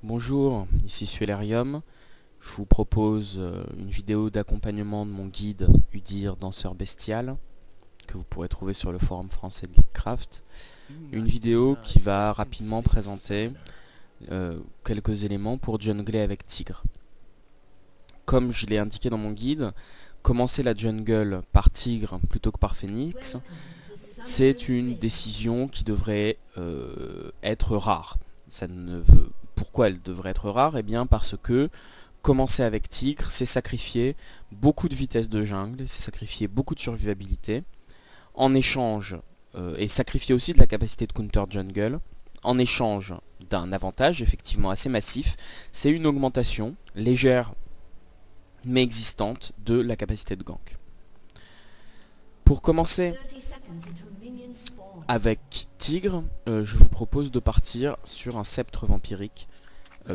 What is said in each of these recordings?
Bonjour, ici Suelerium. Je vous propose une vidéo d'accompagnement de mon guide Udir Danseur Bestial que vous pourrez trouver sur le forum français de Leaguecraft. Une vidéo qui va rapidement présenter quelques éléments pour jungler avec Tigre. Comme je l'ai indiqué dans mon guide, commencer la jungle par Tigre plutôt que par Phoenix, c'est une décision qui devrait être rare. Pourquoi elle devrait être rare? Eh bien parce que commencer avec Tigre, c'est sacrifier beaucoup de vitesse de jungle, c'est sacrifier beaucoup de survivabilité, en échange, et sacrifier aussi de la capacité de counter jungle, en échange d'un avantage effectivement assez massif, c'est une augmentation légère mais existante de la capacité de gank. Pour commencer avec Tigre, je vous propose de partir sur un sceptre vampirique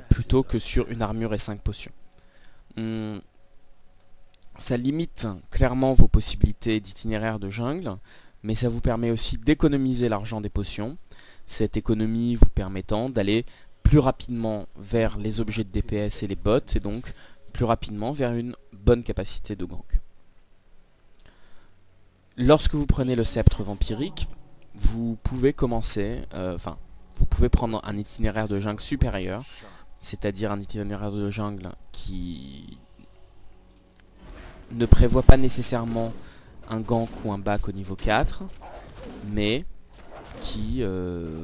plutôt que sur une armure et 5 potions. Ça limite clairement vos possibilités d'itinéraire de jungle, mais ça vous permet aussi d'économiser l'argent des potions, cette économie vous permettant d'aller plus rapidement vers les objets de DPS et les bots, et donc plus rapidement vers une bonne capacité de gank. Lorsque vous prenez le sceptre vampirique, vous pouvez commencer, vous pouvez prendre un itinéraire de jungle supérieur, c'est-à-dire un itinéraire de jungle qui ne prévoit pas nécessairement un gank ou un back au niveau 4, mais qui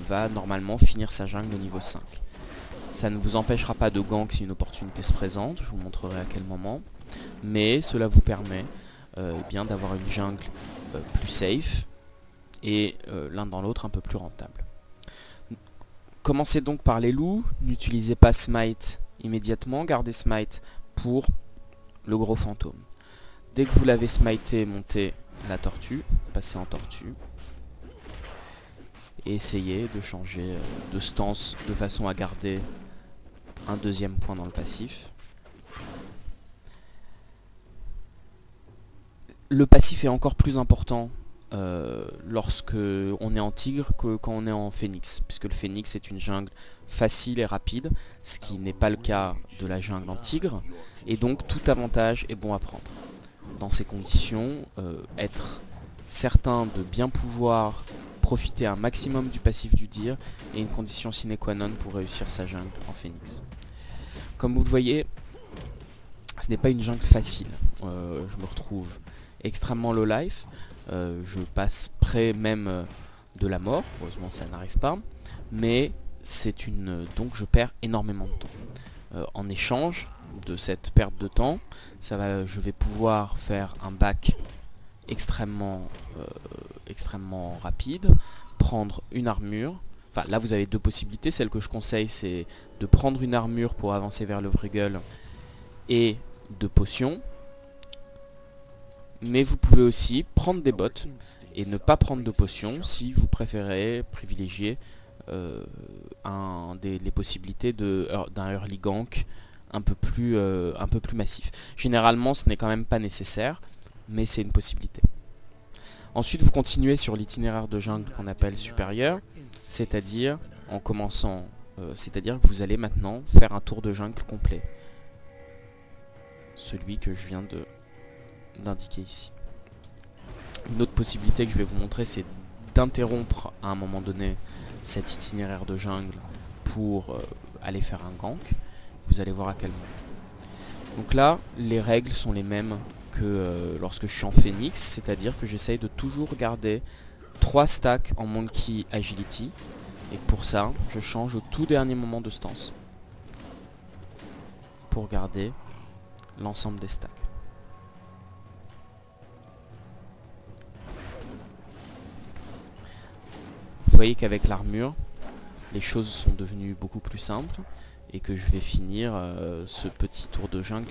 va normalement finir sa jungle au niveau 5. Ça ne vous empêchera pas de gank si une opportunité se présente, je vous montrerai à quel moment, mais cela vous permet bien d'avoir une jungle plus safe et l'un dans l'autre un peu plus rentable. Commencez donc par les loups, n'utilisez pas smite immédiatement, gardez smite pour le gros fantôme. Dès que vous l'avez smité, montez la tortue, passez en tortue et essayez de changer de stance de façon à garder un deuxième point dans le passif. Le passif est encore plus important lorsque on est en tigre que quand on est en phénix, puisque le phénix est une jungle facile et rapide, ce qui n'est pas le cas de la jungle en tigre, et donc tout avantage est bon à prendre. Dans ces conditions, être certain de bien pouvoir profiter un maximum du passif du Dir est une condition sine qua non pour réussir sa jungle en phénix. Comme vous le voyez, ce n'est pas une jungle facile. Je me retrouve extrêmement low life, je passe près même de la mort, heureusement ça n'arrive pas, mais c'est donc je perds énormément de temps. En échange de cette perte de temps, je vais pouvoir faire un back extrêmement rapide, prendre une armure. Enfin là vous avez deux possibilités, celle que je conseille c'est de prendre une armure pour avancer vers le Vrugel et de potions. Mais vous pouvez aussi prendre des bots et ne pas prendre de potions si vous préférez privilégier les possibilités d'un early gank un peu plus massif. Généralement ce n'est quand même pas nécessaire, mais c'est une possibilité. Ensuite vous continuez sur l'itinéraire de jungle qu'on appelle supérieur, c'est-à-dire en commençant, c'est-à-dire que vous allez maintenant faire un tour de jungle complet. Celui que je viens d'indiquer ici. Une autre possibilité que je vais vous montrer, c'est d'interrompre à un moment donné cet itinéraire de jungle pour aller faire un gank. Vous allez voir à quel moment. Donc là, les règles sont les mêmes que lorsque je suis en phénix, c'est-à-dire que j'essaye de toujours garder 3 stacks en monkey agility, et pour ça, je change au tout dernier moment de stance pour garder l'ensemble des stacks. Vous voyez qu'avec l'armure, les choses sont devenues beaucoup plus simples et que je vais finir ce petit tour de jungle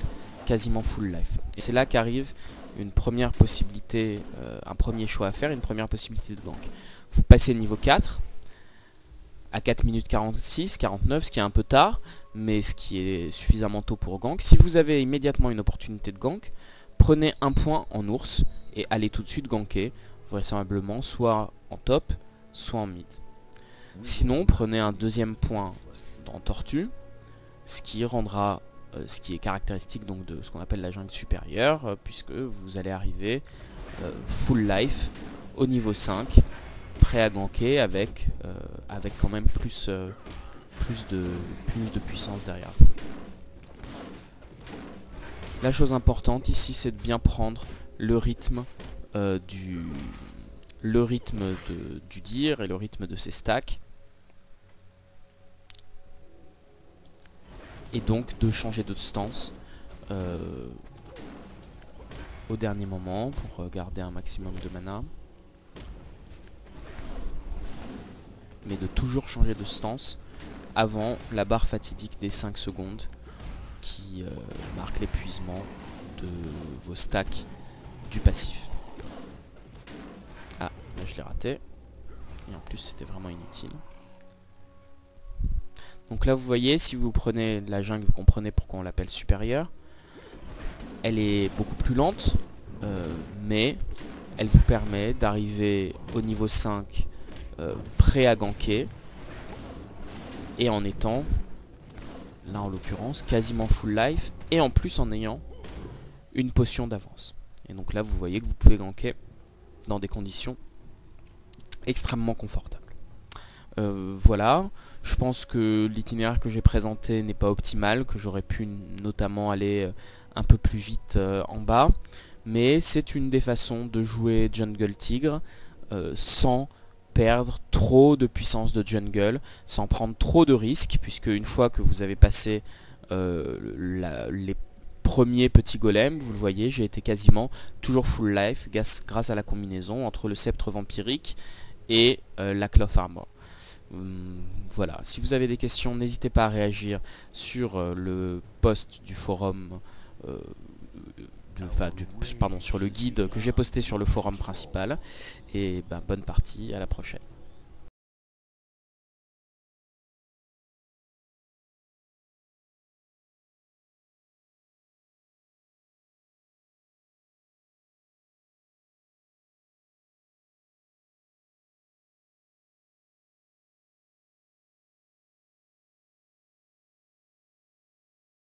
quasiment full life. Et c'est là qu'arrive une première possibilité, un premier choix à faire, une première possibilité de gank. Vous passez niveau 4 à 4 minutes 46, 49, ce qui est un peu tard, mais ce qui est suffisamment tôt pour gank. Si vous avez immédiatement une opportunité de gank, prenez un point en ours et allez tout de suite ganker, vraisemblablement soit en top, soit en mid. Sinon, prenez un deuxième point en tortue, ce qui rendra, ce qui est caractéristique donc de ce qu'on appelle la jungle supérieure, puisque vous allez arriver full life au niveau 5, prêt à ganker avec quand même plus de puissance derrière. La chose importante ici, c'est de bien prendre le rythme du dir et le rythme de ses stacks, et donc de changer de stance au dernier moment pour garder un maximum de mana, mais de toujours changer de stance avant la barre fatidique des 5 secondes qui marque l'épuisement de vos stacks du passif. Ah, là je l'ai raté. Et en plus c'était vraiment inutile. Donc là vous voyez, si vous prenez la jungle, vous comprenez pourquoi on l'appelle supérieure. Elle est beaucoup plus lente, mais elle vous permet d'arriver au niveau 5 prêt à ganker, et en étant, là en l'occurrence, quasiment full life, et en plus en ayant une potion d'avance. Et donc là vous voyez que vous pouvez ganker dans des conditions extrêmement confortables. Voilà, je pense que l'itinéraire que j'ai présenté n'est pas optimal, que j'aurais pu notamment aller un peu plus vite en bas, mais c'est une des façons de jouer Jungle Tigre sans perdre trop de puissance de jungle, sans prendre trop de risques, puisque une fois que vous avez passé les premiers petits golems, vous le voyez, j'ai été quasiment toujours full life grâce à la combinaison entre le sceptre vampirique et la cloth armor. Voilà, si vous avez des questions, n'hésitez pas à réagir sur le post du forum, sur le guide que j'ai posté sur le forum principal. Et bonne partie, à la prochaine.